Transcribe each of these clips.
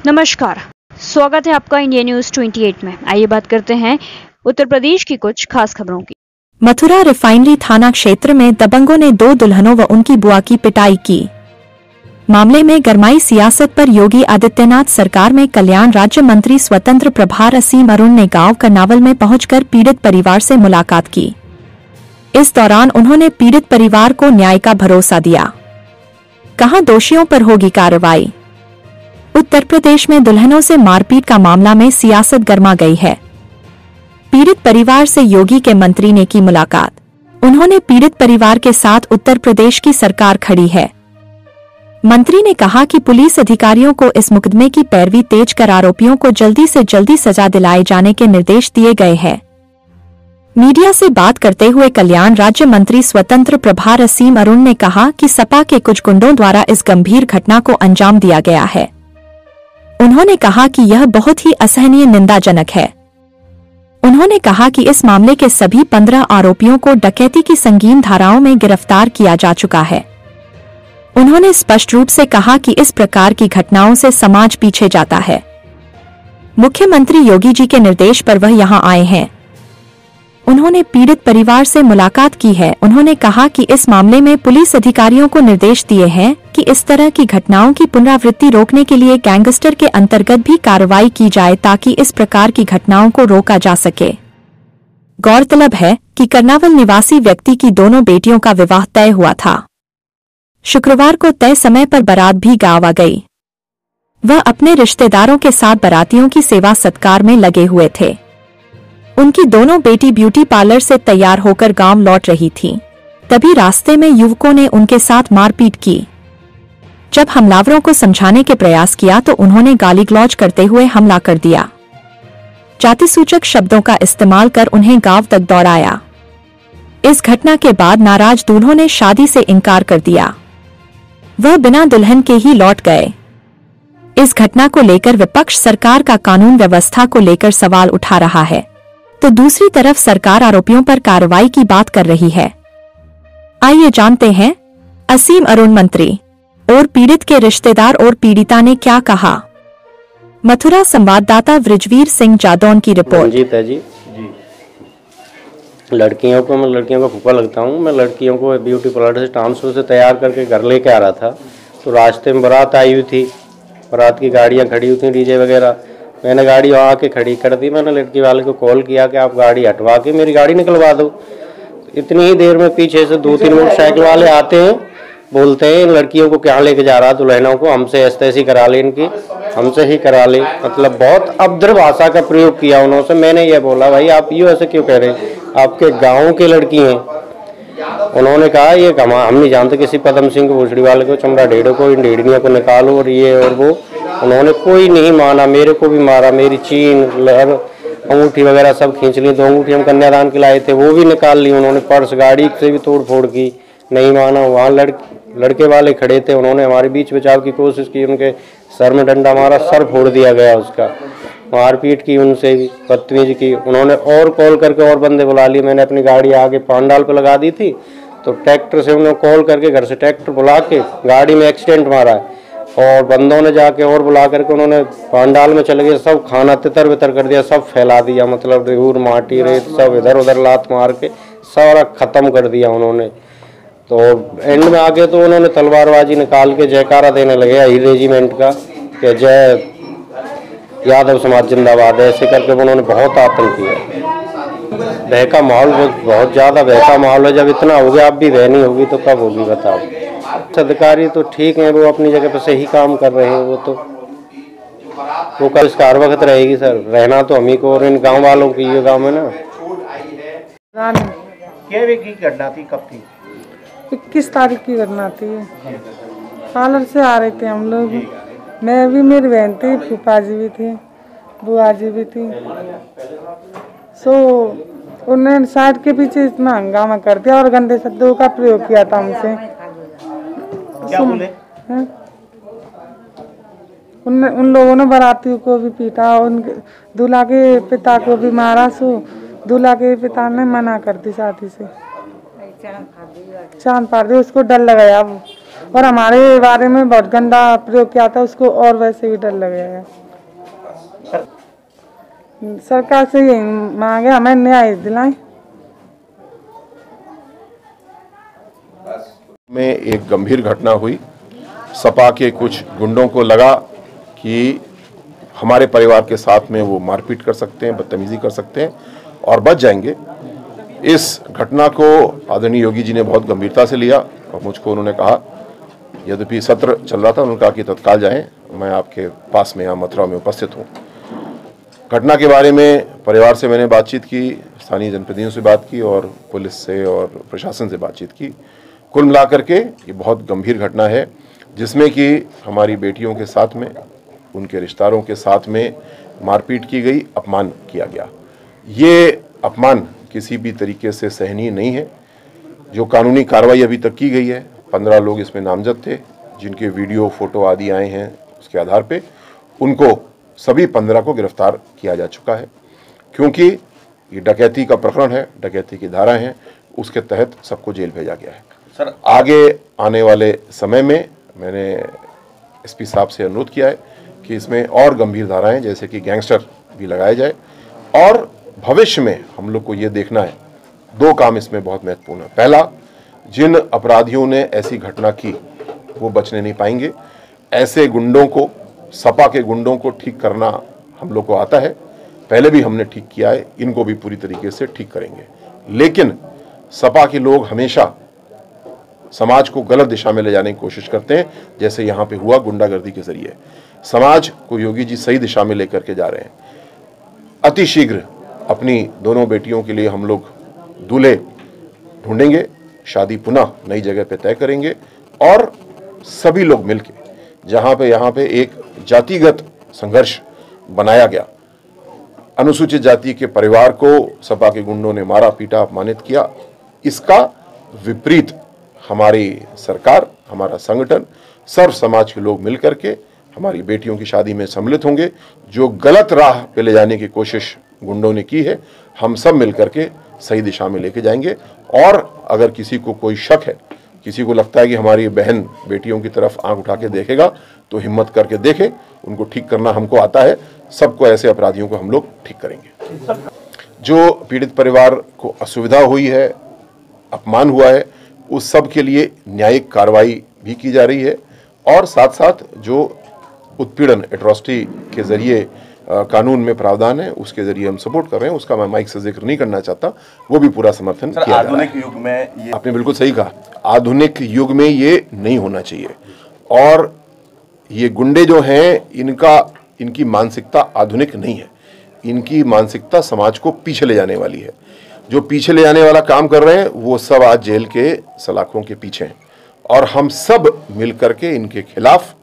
नमस्कार, स्वागत है आपका इंडिया न्यूज 28 में। आइए बात करते हैं उत्तर प्रदेश की कुछ खास खबरों की। मथुरा रिफाइनरी थाना क्षेत्र में दबंगों ने 2 दुल्हनों व उनकी बुआ की पिटाई की। मामले में गरमाई सियासत पर योगी आदित्यनाथ सरकार में कल्याण राज्य मंत्री स्वतंत्र प्रभार असीम अरुण ने गांव कर्नावल में पहुंचकर पीड़ित परिवार से मुलाकात की। इस दौरान उन्होंने पीड़ित परिवार को न्याय का भरोसा दिया। कहा, दोषियों पर होगी कार्रवाई। उत्तर प्रदेश में दुल्हनों से मारपीट का मामला में सियासत गर्मा गई है। पीड़ित परिवार से योगी के मंत्री ने की मुलाकात। उन्होंने पीड़ित परिवार के साथ उत्तर प्रदेश की सरकार खड़ी है। मंत्री ने कहा कि पुलिस अधिकारियों को इस मुकदमे की पैरवी तेज कर आरोपियों को जल्दी से जल्दी सजा दिलाए जाने के निर्देश दिए गए हैं। मीडिया से बात करते हुए कल्याण राज्य मंत्री स्वतंत्र प्रभार असीम अरुण ने कहा कि सपा के कुछ गुंडों द्वारा इस गंभीर घटना को अंजाम दिया गया है। उन्होंने कहा कि यह बहुत ही असहनीय निंदाजनक है। उन्होंने कहा कि इस मामले के सभी 15 आरोपियों को डकैती की संगीन धाराओं में गिरफ्तार किया जा चुका है। उन्होंने स्पष्ट रूप से कहा कि इस प्रकार की घटनाओं से समाज पीछे जाता है। मुख्यमंत्री योगी जी के निर्देश पर वह यहां आए हैं। उन्होंने पीड़ित परिवार से मुलाकात की है। उन्होंने कहा कि इस मामले में पुलिस अधिकारियों को निर्देश दिए हैं कि इस तरह की घटनाओं की पुनरावृत्ति रोकने के लिए गैंगस्टर के अंतर्गत भी कार्रवाई की जाए ताकि इस प्रकार की घटनाओं को रोका जा सके। गौरतलब है कि कर्नावल निवासी व्यक्ति की दोनों बेटियों का विवाह तय हुआ था। शुक्रवार को तय समय पर बारात भी गाँव आ गई। वह अपने रिश्तेदारों के साथ बारातियों की सेवा सत्कार में लगे हुए थे। उनकी दोनों बेटी ब्यूटी पार्लर से तैयार होकर गांव लौट रही थी। तभी रास्ते में युवकों ने उनके साथ मारपीट की। जब हमलावरों को समझाने के प्रयास किया तो उन्होंने गाली गलौज करते हुए हमला कर दिया। जाति सूचक शब्दों का इस्तेमाल कर उन्हें गांव तक दौड़ाया। इस घटना के बाद नाराज दूल्हों ने शादी से इनकार कर दिया। वह बिना दुल्हन के ही लौट गए। इस घटना को लेकर विपक्ष सरकार का कानून व्यवस्था को लेकर सवाल उठा रहा है, तो दूसरी तरफ सरकार आरोपियों पर कार्रवाई की बात कर रही है। आइए जानते हैं असीम अरुण मंत्री और पीड़ित के रिश्तेदार और पीड़िता ने क्या कहा। मथुरा संवाददाता वृजवीर सिंह जादौन की रिपोर्ट। जी लड़कियों का फूफा लगता हूँ। मैं लड़कियों को ब्यूटी पार्लर से ट्रांसफर से तैयार करके घर लेके आ रहा था, तो रास्ते में बारात आई हुई थी। बारात की गाड़ियाँ खड़ी हुई थी, डीजे वगैरह। मैंने गाड़ी वहाँ आके खड़ी कर दी। मैंने लड़की वाले को कॉल किया कि आप गाड़ी हटवा के मेरी गाड़ी निकलवा दो। इतनी ही देर में पीछे से 2-3 मोटरसाइकिल वाले आते हैं, बोलते हैं लड़कियों को क्या लेके जा रहा, दुल्हनों को हमसे ऐसी करा ले, इनकी हमसे ही करा ले। मतलब बहुत अभद्र भाषा का प्रयोग किया उन्होंने। मैंने ये बोला, भाई आप ये ऐसे क्यों कह रहे हैं, आपके गाँव की लड़की हैं। उन्होंने कहा ये कमा हम नहीं जानते, किसी पदम सिंह को, भूसड़ी वाले को, चमड़ा ढेड़ों को, इन ढेड़ियों को निकालो और ये और वो। उन्होंने कोई नहीं माना, मेरे को भी मारा। मेरी चीन अंगूठी वगैरह सब खींच ली। 2 अंगूठी हम कन्यादान के लाए थे, वो भी निकाल ली उन्होंने। पर्स, गाड़ी से भी तोड़ फोड़ की, नहीं माना। वहाँ लड़के वाले खड़े थे, उन्होंने हमारे बीच बचाव की कोशिश की। उनके सर में डंडा मारा, सर फोड़ दिया गया उसका। मारपीट की, उनसे भी बदतमीजी की। उन्होंने और कॉल करके और बंदे बुला लिए। मैंने अपनी गाड़ी आगे पांडाल पे लगा दी थी, तो ट्रैक्टर से उन्होंने कॉल करके घर से ट्रैक्टर बुला के गाड़ी में एक्सीडेंट मारा है। और बंदों ने जाके और बुला करके उन्होंने पांडाल में चले गए, सब खाना तितर बितर कर दिया, सब फैला दिया। मतलब रेहूर, माटी, रेत सब इधर उधर लात मार के सारा खत्म कर दिया उन्होंने। तो एंड में आके तो उन्होंने तलवारबाजी निकाल के जयकारा देने लगे ही रेजिमेंट का कि जय यादव समाज जिंदाबाद। ऐसे करके उन्होंने बहुत आतंक किया। बहका माहौल, बहुत ज़्यादा बहका माहौल है। जब इतना हो गया, अब भी बह नहीं होगी तो कब होगी बताओ। अधिकारी तो ठीक हैं, वो अपनी जगह पर सही काम कर रहे हैं। वो कल इसका हर वक्त रहेगी सर। रहना तो हम ही को और इन गाँव वालों की, ये गाँव में ना। क्या की घटना थी, कब थी? 21 तारीख की घटना थी। पार्लर से आ रहे थे हम लोग, मैं भी, मेरी बहन थी, फूफा जी भी थी, बुआ जी भी थी। सो उन्होंने साइड के पीछे इतना हंगामा कर दिया और गंदे शब्दों का प्रयोग किया था हमसे। क्या बोले? उन लोगों ने बारातियों को भी पीटा, उनके दूल्हा के पिता को भी मारा। सो दूल्हा के पिता ने मना कर दी शादी से, चांद फाड़ दी। उसको डर लगाया, और हमारे बारे में बहुत गंदा प्रयोग किया था, उसको और वैसे भी डर लगेगा। सरकार से यही मांगे हमें न्याय दिलाएं। में एक गंभीर घटना हुई। सपा के कुछ गुंडों को लगा कि हमारे परिवार के साथ में वो मारपीट कर सकते हैं, बदतमीजी कर सकते हैं और बच जाएंगे। इस घटना को आदरणीय योगी जी ने बहुत गंभीरता से लिया और मुझको उन्होंने कहा, यद्यपि सत्र चल रहा था, उन्होंने कहा कि तत्काल जाएं, मैं आपके पास में यहाँ मथुरा में उपस्थित हूँ। घटना के बारे में परिवार से मैंने बातचीत की, स्थानीय जनप्रतिनिधियों से बात की और पुलिस से और प्रशासन से बातचीत की। कुल मिलाकर के ये बहुत गंभीर घटना है, जिसमें कि हमारी बेटियों के साथ में, उनके रिश्तेदारों के साथ में मारपीट की गई, अपमान किया गया। ये अपमान किसी भी तरीके से सहनीय नहीं है। जो कानूनी कार्रवाई अभी तक की गई है, 15 लोग इसमें नामजद थे, जिनके वीडियो फोटो आदि आए हैं, उसके आधार पे उनको सभी 15 को गिरफ्तार किया जा चुका है। क्योंकि ये डकैती का प्रकरण है, डकैती की धारा है, उसके तहत सबको जेल भेजा गया है। सर, आगे आने वाले समय में मैंने एसपी साहब से अनुरोध किया है कि इसमें और गंभीर धाराएं जैसे कि गैंगस्टर भी लगाए जाए और भविष्य में हम लोग को ये देखना है, 2 काम इसमें बहुत महत्वपूर्ण है। पहला, जिन अपराधियों ने ऐसी घटना की वो बचने नहीं पाएंगे। ऐसे गुंडों को, सपा के गुंडों को ठीक करना हम लोग को आता है, पहले भी हमने ठीक किया है, इनको भी पूरी तरीके से ठीक करेंगे। लेकिन सपा के लोग हमेशा समाज को गलत दिशा में ले जाने की कोशिश करते हैं, जैसे यहाँ पे हुआ गुंडागर्दी के जरिए। समाज को योगी जी सही दिशा में लेकर के जा रहे हैं। अति शीघ्र अपनी दोनों बेटियों के लिए हम लोग दूल्हे ढूंढेंगे, शादी पुनः नई जगह पे तय करेंगे और सभी लोग मिलके जहाँ पे यहाँ पे एक जातिगत संघर्ष बनाया गया, अनुसूचित जाति के परिवार को सपा के गुंडों ने मारा, पीटा, अपमानित किया, इसका विपरीत हमारी सरकार, हमारा संगठन, सर्व समाज के लोग मिलकर के हमारी बेटियों की शादी में सम्मिलित होंगे। जो गलत राह पे ले जाने की कोशिश गुंडों ने की है, हम सब मिलकर के सही दिशा में लेके जाएंगे। और अगर किसी को कोई शक है, किसी को लगता है कि हमारी बहन बेटियों की तरफ आंख उठा के देखेगा, तो हिम्मत करके देखे, उनको ठीक करना हमको आता है। सबको, ऐसे अपराधियों को हम लोग ठीक करेंगे। जो पीड़ित परिवार को असुविधा हुई है, अपमान हुआ है, उस सब के लिए न्यायिक कार्रवाई भी की जा रही है और साथ साथ जो उत्पीड़न, एट्रॉसिटी के जरिए कानून में प्रावधान है, उसके जरिए हम सपोर्ट कर रहे हैं। उसका मैं माइक से जिक्र नहीं करना चाहता, वो भी पूरा समर्थन किया जा रहा है। आधुनिक युग में ये, आपने बिल्कुल सही कहा, आधुनिक युग में ये नहीं होना चाहिए। और ये गुंडे जो हैं, इनकी मानसिकता आधुनिक नहीं है, इनकी मानसिकता समाज को पीछे ले जाने वाली है। जो पीछे ले जाने वाला काम कर रहे हैं, वो सब आज जेल के सलाखों के पीछे हैं और हम सब मिलकर के इनके खिलाफ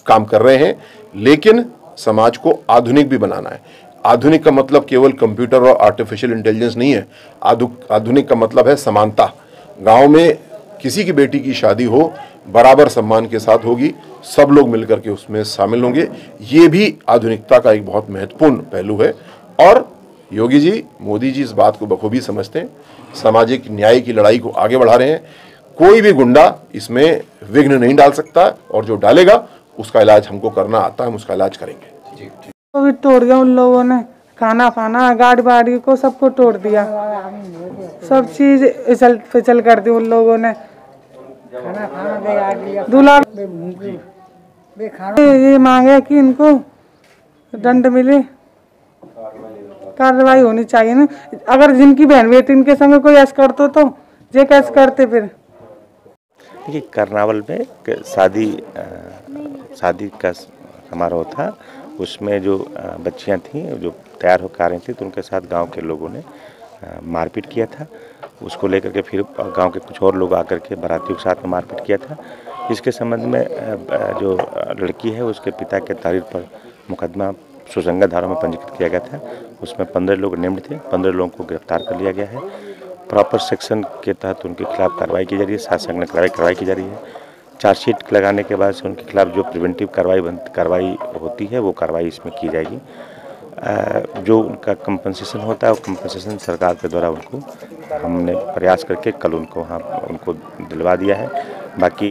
काम कर रहे हैं। लेकिन समाज को आधुनिक भी बनाना है। आधुनिक का मतलब केवल कंप्यूटर और आर्टिफिशियल इंटेलिजेंस नहीं है। आधुनिक का मतलब है समानता। गांव में किसी की बेटी की शादी हो, बराबर सम्मान के साथ होगी, सब लोग मिलकर के उसमें शामिल होंगे। ये भी आधुनिकता का एक बहुत महत्वपूर्ण पहलू है और योगी जी, मोदी जी इस बात को बखूबी समझते हैं, सामाजिक न्याय की लड़ाई को आगे बढ़ा रहे हैं। कोई भी गुंडा इसमें विघ्न नहीं डाल सकता और जो डालेगा उसका इलाज हमको करना आता है, हम उसका इलाज करेंगे। वो भी तोड़ दिया उन लोगों ने, खाना पाना, गाड़ी बाड़ी को सबको तोड़ दिया, सब चीज इचल फिचल कर दी उन लोगों ने। दूल्हा ये मांगे कि इनको दंड मिले, कार्रवाई होनी चाहिए ना। अगर जिनकी बहन बेटी इनके संग कोई ऐसा करते तो ये कैसे करते फिर। देखिए, करनावल में शादी का समारोह था, उसमें जो बच्चियां थीं जो तैयार होकर आ रही थी, तो उनके साथ गांव के लोगों ने मारपीट किया था। उसको लेकर के फिर गांव के कुछ और लोग आकर के बारातियों के साथ में मारपीट किया था। इसके संबंध में जो लड़की है, उसके पिता के तारीख पर मुकदमा सुसंगत धारा में पंजीकृत किया गया था। उसमें 15 लोग नेम्ड थे, 15 लोगों को गिरफ्तार कर लिया गया है। प्रॉपर सेक्शन के तहत उनके खिलाफ कार्रवाई की जा रही है, शासन ने कार्रवाई की जा रही है। चार्जशीट लगाने के बाद से उनके खिलाफ जो प्रिवेंटिव कार्रवाई होती है, वो कार्रवाई इसमें की जाएगी। जो उनका कंपनसेशन होता है, वो कंपनसेशन सरकार के द्वारा उनको हमने प्रयास करके कल उनको दिलवा दिया है। बाकी